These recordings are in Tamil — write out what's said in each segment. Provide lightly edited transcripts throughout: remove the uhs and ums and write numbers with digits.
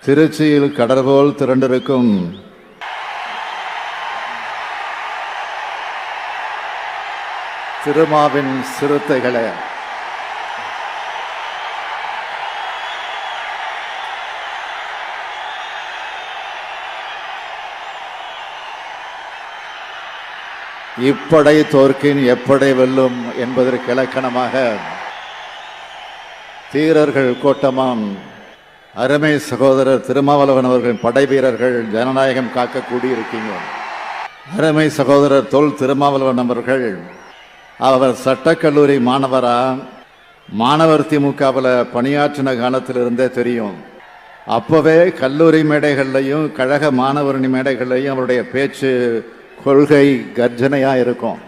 திருச்சியில் கடற்போல் திரண்டிருக்கும் திருமாவின் சிறுத்தைகளே, இப்படை தோற்கின் எப்படை வெல்லும் என்பதற்கு இலக்கணமாக தீரர்கள் கோட்டமாம் அருமை சகோதரர் திருமாவளவன் அவர்களின் படை வீரர்கள் ஜனநாயகம் காக்க கூடியிருக்கீங்க. அருமை சகோதரர் தொல் திருமாவளவன் அவர்கள் அவர் சட்டக்கல்லூரி மாணவரா, மாணவர் திமுகவில் பணியாற்றின காலத்திலிருந்தே தெரியும். அப்பவே கல்லூரி மேடைகள்லையும் கழக மாணவரணி மேடைகள்லையும் அவருடைய பேச்சு கொள்கை கர்ஜனையா இருக்கும்.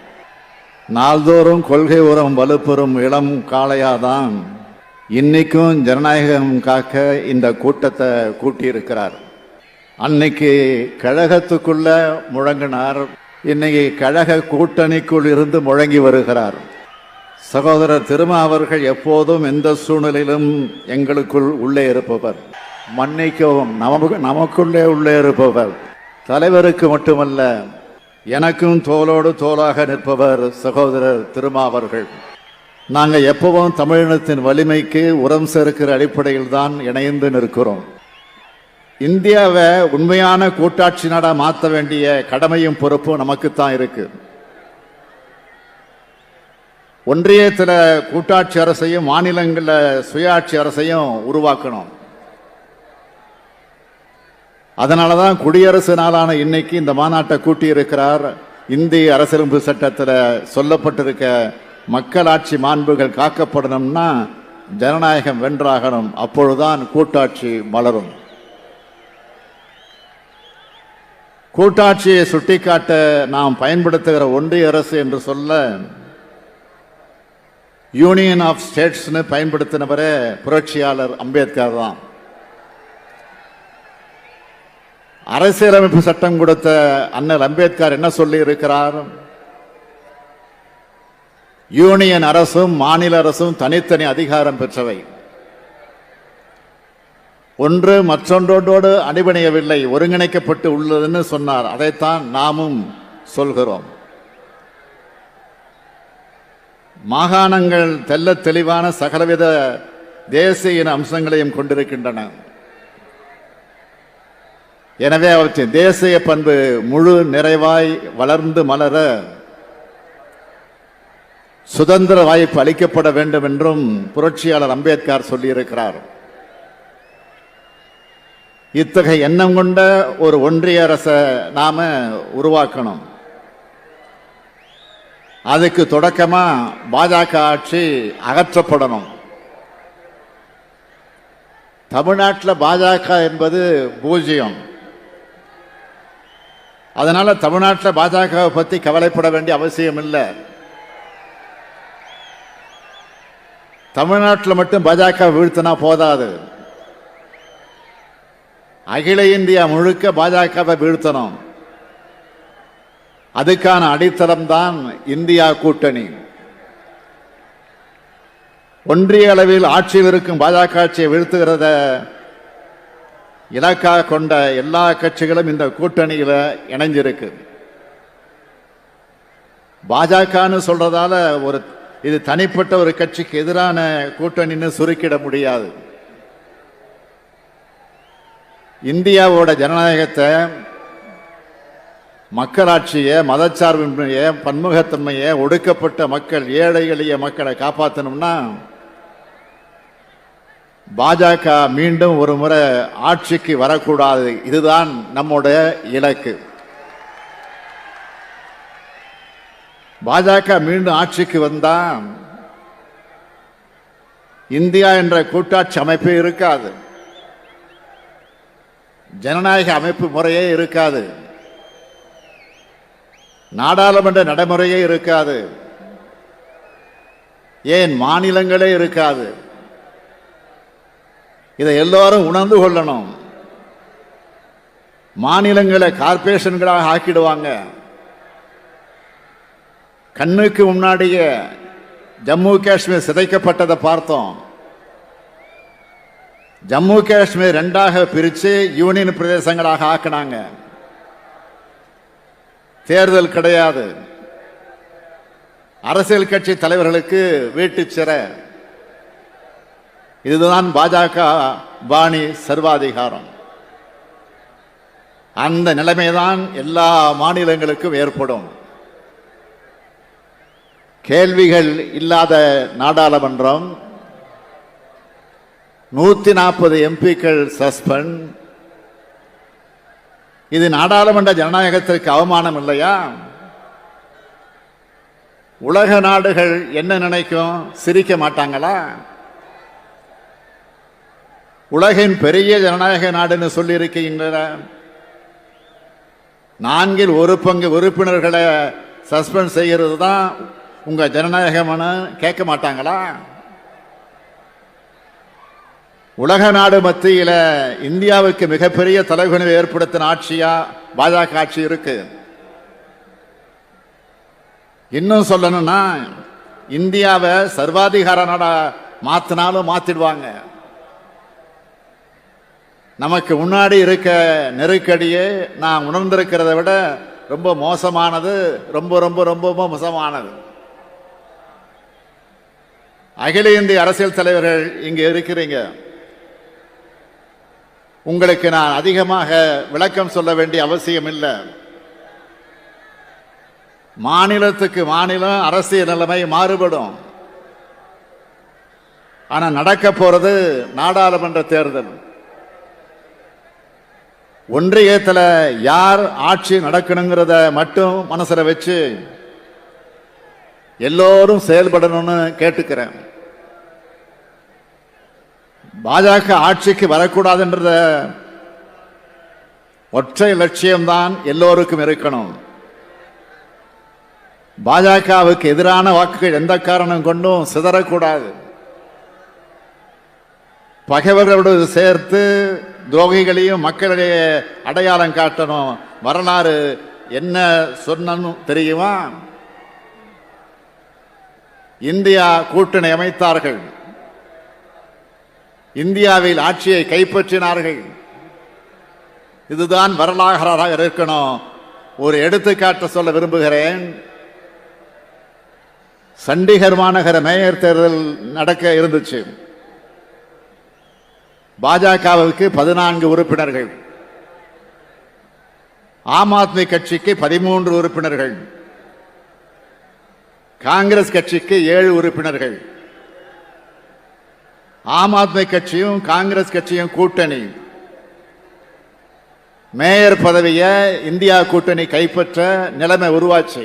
நாள்தோறும் கொள்கை உரம் வலுப்பெறும் இளம் காளையாதான் இன்னைக்கும் ஜனநாயகம் காக்க இந்த கூட்டத்தை கூட்டியிருக்கிறார். அன்னைக்கு கழகத்துக்குள்ள முழங்கினார், இன்னைக்கு கழக கூட்டணிக்குள் இருந்து முழங்கி வருகிறார். சகோதரர் திருமா அவர்கள் எப்போதும் எந்த சூழ்நிலையிலும் எங்களுக்குள் உள்ளே இருப்பவர், மன்னிக்கவும் நமக்குள்ளே உள்ளே இருப்பவர். தலைவருக்கு மட்டுமல்ல, எனக்கும் தோளோடு தோளாக நிற்பவர் சகோதரர் திருமா அவர்கள். நாங்கள் எப்பவும் தமிழினத்தின் வலிமைக்கு உரம் சேர்க்கிற அடிப்படையில் தான் இணைந்து நிற்கிறோம். இந்தியாவை உண்மையான கூட்டாட்சி நாடா மாற்ற வேண்டிய கடமையும் பொறுப்பும் நமக்குத்தான் இருக்கு. ஒன்றியத்தில் கூட்டாட்சி அரசையும் மாநிலங்களில் சுயாட்சி அரசையும் உருவாக்கணும். அதனாலதான் குடியரசு நாளான இன்னைக்கு இந்த மாநாட்டை கூட்டியிருக்கிறார். இந்திய அரசியலமைப்பு சட்டத்தில் சொல்லப்பட்டிருக்க மக்களாட்சி மாண்புகள் காக்கப்படணும்னா ஜனநாயகம் வென்றாகணும். அப்பொழுதுதான் கூட்டாட்சி மலரும். கூட்டாட்சியை சுட்டிக்காட்ட நாம் பயன்படுத்துகிற ஒன்றிய அரசு என்று சொல்ல யூனியன் ஆஃப் ஸ்டேட்ஸ்னு பயன்படுத்தினவரே புரட்சியாளர் அம்பேத்கர் தான். அரசியலமைப்பு சட்டம் கொடுத்த அண்ணல் அம்பேத்கர் என்ன சொல்லி இருக்கிறார்? யூனியன் அரசும் மாநில அரசும் தனித்தனி அதிகாரம் பெற்றவை, ஒன்று மற்றொன்றோடு அடிபணியவில்லை, ஒருங்கிணைக்கப்பட்டு உள்ளதுன்னு சொன்னார். அதைத்தான் நாமும் சொல்கிறோம். மாகாணங்கள் தெல்ல தெளிவான சகலவித தேசிய அம்சங்களையும் கொண்டிருக்கின்றன. எனவே அவற்றின் தேசிய பண்பு முழு நிறைவாய் வளர்ந்து மலர சுதந்திர வாய்ப்பு அளிக்கப்பட வேண்டும் என்றும் புரட்சியாளர் அம்பேத்கர் சொல்லியிருக்கிறார். இத்தகைய எண்ணம் கொண்ட ஒரு ஒன்றிய அரசை நாம உருவாக்கணும். அதுக்கு தொடக்கமா பாஜக ஆட்சி அகற்றப்படணும். தமிழ்நாட்டில் பாஜக என்பது பூஜ்ஜியம். அதனால தமிழ்நாட்டில் பாஜகவை பற்றி கவலைப்பட வேண்டிய அவசியம் இல்லை. தமிழ்நாட்டில் மட்டும் பாஜக வீழ்த்தினா போதாது, அகில இந்தியா முழுக்க பாஜகவை வீழ்த்தணும். அதுக்கான அடித்தளம் தான் இந்தியா கூட்டணி. ஒன்றிய அளவில் ஆட்சியில் இருக்கும் பாஜக ஆட்சியை வீழ்த்துகிறத இலக்காக கொண்ட எல்லா கட்சிகளும் இந்த கூட்டணியில இணைஞ்சிருக்கு. பாஜகன்னு சொல்றதால இது தனிப்பட்ட ஒரு கட்சிக்கு எதிரான கூட்டணின்னு சுருக்கிட முடியாது. இந்தியாவோட ஜனநாயகத்தை, மக்களாட்சியை, மதச்சார்பின்மையை, பன்முகத்தன்மையை, ஒடுக்கப்பட்ட மக்கள், ஏழை எளிய மக்களை காப்பாற்றணும்னா பாஜக மீண்டும் ஒரு முறை ஆட்சிக்கு வரக்கூடாது. இதுதான் நம்முடைய இலக்கு. பாஜக மீண்டும் ஆட்சிக்கு வந்தா இந்தியா என்ற கூட்டாட்சி அமைப்பு இருக்காது, ஜனநாயக அமைப்பு முறையே இருக்காது, நாடாளுமன்ற நடைமுறையே இருக்காது, ஏன் மாநிலங்களே இருக்காது. இதை எல்லாரும் உணர்ந்து கொள்ளணும். மாநிலங்களை கார்பரேஷன்களாக ஆக்கிடுவாங்க. கண்ணுக்கு முன்னாடியே ஜம்மு காஷ்மீர் சிதைக்கப்பட்டதை பார்த்தோம். ஜம்மு காஷ்மீர் ரெண்டாக பிரித்து யூனியன் பிரதேசங்களாக ஆக்கினாங்க. தேர்தல் கிடையாது. அரசியல் கட்சி தலைவர்களுக்கு வீட்டு சிறை. இதுதான் பாஜக பாணி சர்வாதிகாரம். அந்த நிலைமைதான் எல்லா மாநிலங்களுக்கும் ஏற்படும். கேள்விகள் இல்லாத நாடாளுமன்றம், 140 எம்பிக்கள் சஸ்பெண்ட். இது நாடாளுமன்ற ஜனநாயகத்திற்கு அவமானம் இல்லையா? உலக நாடுகள் என்ன நினைக்கும்? சிரிக்க மாட்டாங்களா? உலகின் பெரிய ஜனநாயக நாடுன்னு சொல்லி இருக்கின்ற 1/4 உறுப்பினர்களை சஸ்பெண்ட் செய்கிறது தான் உங்க ஜனநாயகம்னு கேட்க மாட்டாங்களா? உலக நாடு மத்தியில் இந்தியாவுக்கு மிகப்பெரிய தலைகுனிவை ஏற்படுத்தின ஆட்சியா பாஜக ஆட்சி இருக்கு. இன்னும் சொல்லணும்னா இந்தியாவை சர்வாதிகார நாடா மாத்தினாலும் மாத்திடுவாங்க. நமக்கு முன்னாடி இருக்க நெருக்கடியே நான் உணர்ந்திருக்கிறத விட ரொம்ப மோசமானது, ரொம்ப ரொம்ப ரொம்ப மோசமானது. அகில இந்திய அரசியல் தலைவர்கள் இங்க இருக்கிறீங்க. உங்களுக்கு நான் அதிகமாக விளக்கம் சொல்ல வேண்டிய அவசியம் இல்லை. மாநிலத்துக்கு மாநிலம் அரசியல் நிலைமை மாறுபடும். ஆனா நடக்க போறது நாடாளுமன்ற தேர்தல். ஒன்றியத்தில் யார் ஆட்சி நடக்கணுங்கிறத மட்டும் மனசுல வச்சு எல்லோரும் செயல்படணும்னு கேட்டுக்கிறேன். பாஜக ஆட்சிக்கு வரக்கூடாதுன்ற ஒற்றை லட்சியம்தான் எல்லோருக்கும் இருக்கணும். பாஜகவுக்கு எதிரான வாக்குகள் எந்த காரணம் கொண்டும் சிதறக்கூடாது. பகைவர்களோடு சேர்த்து துரோகிகளையும் மக்களிடையே அடையாளம் காட்டணும். வரலாறு என்ன சொன்னனும் தெரியுமா? இந்தியா கூட்டணி அமைத்தார்கள், இந்தியாவில் ஆட்சியை கைப்பற்றினார்கள். இதுதான் வரலாறாக இருக்கணும். ஒரு எடுத்துக்காட்டு சொல்ல விரும்புகிறேன். சண்டிகர் மாநகர மேயர் தேர்தல் நடக்க இருந்துச்சு. பாஜகவுக்கு 14 உறுப்பினர்கள், ஆம் ஆத்மி கட்சிக்கு 13 உறுப்பினர்கள், காங்கிரஸ் கட்சிக்கு 7 உறுப்பினர்கள். ஆம் ஆத்மி கட்சியும் காங்கிரஸ் கட்சியும் கூட்டணி. மேயர் பதவியை இந்தியா கூட்டணி கைப்பற்ற நிலைமை உருவாச்சு.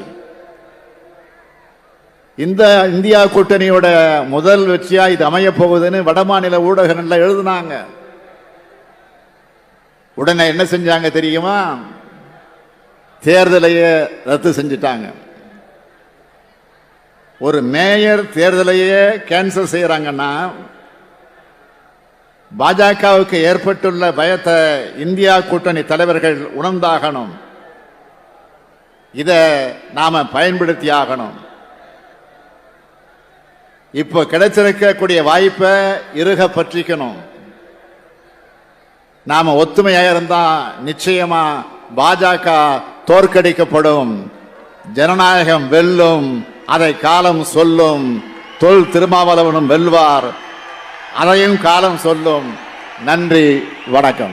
இந்த இந்தியா கூட்டணியோட முதல் வெற்றியா இது அமைய போகுதுன்னு வடமாநில ஊடகங்கள்ல எழுதுனாங்க. உடனே என்ன செஞ்சாங்க தெரியுமா? தேர்தலையே ரத்து செஞ்சிட்டாங்க. ஒரு மேயர் தேர்தலையே கேன்சல் செய்யறாங்கன்னா பாஜகவுக்கு ஏற்பட்டுள்ள பயத்தை இந்தியா கூட்டணி தலைவர்கள் உணர்ந்தாகணும். இதை நாம பயன்படுத்தி ஆகணும். இப்போ கிடைச்சிருக்கக்கூடிய வாய்ப்பை இறுக பற்றிக்கணும். நாம ஒத்துமையா இருந்தா நிச்சயமா பாஜக தோற்கடிக்கப்படும். ஜனநாயகம் வெல்லும். அதை காலம் சொல்லும். தொல் திருமாவளவனும் வெல்வார். அதையும் காலம் சொல்லும். நன்றி, வணக்கம்.